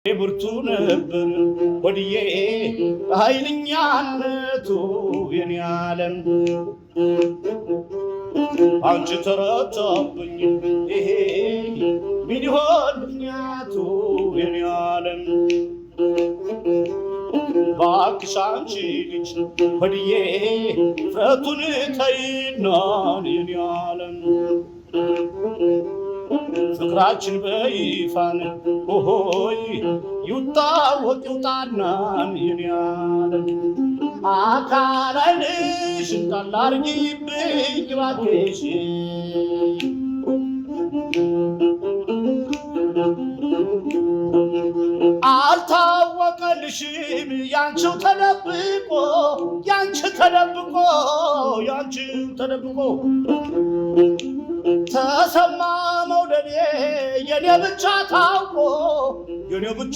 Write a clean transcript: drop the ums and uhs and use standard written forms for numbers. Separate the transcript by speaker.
Speaker 1: ብርቱ ነበር ወድዬ ኃይለኛነቱ የኔ ዓለም አንቺ ተረታብኝ ይሄ ምን ይሆን ምክንያቱ የኔ ዓለም ባክሽ አንቺ ልጅ ወድዬ ፍረቱን ተይና የኔ ዓለም ፍቅራችን በይፋን ሆይ ይውጣወቅ ይውጣናን የኔ ዓለም አካል ዓይንሽን ጣል አድርጊብኝ እባክሽ አልታወቀልሽም ያንቺው ተደብቆ ተደብቆ ተሰማ መውደዴ የኔ ብቻ ታውቆ የኔ ብቻ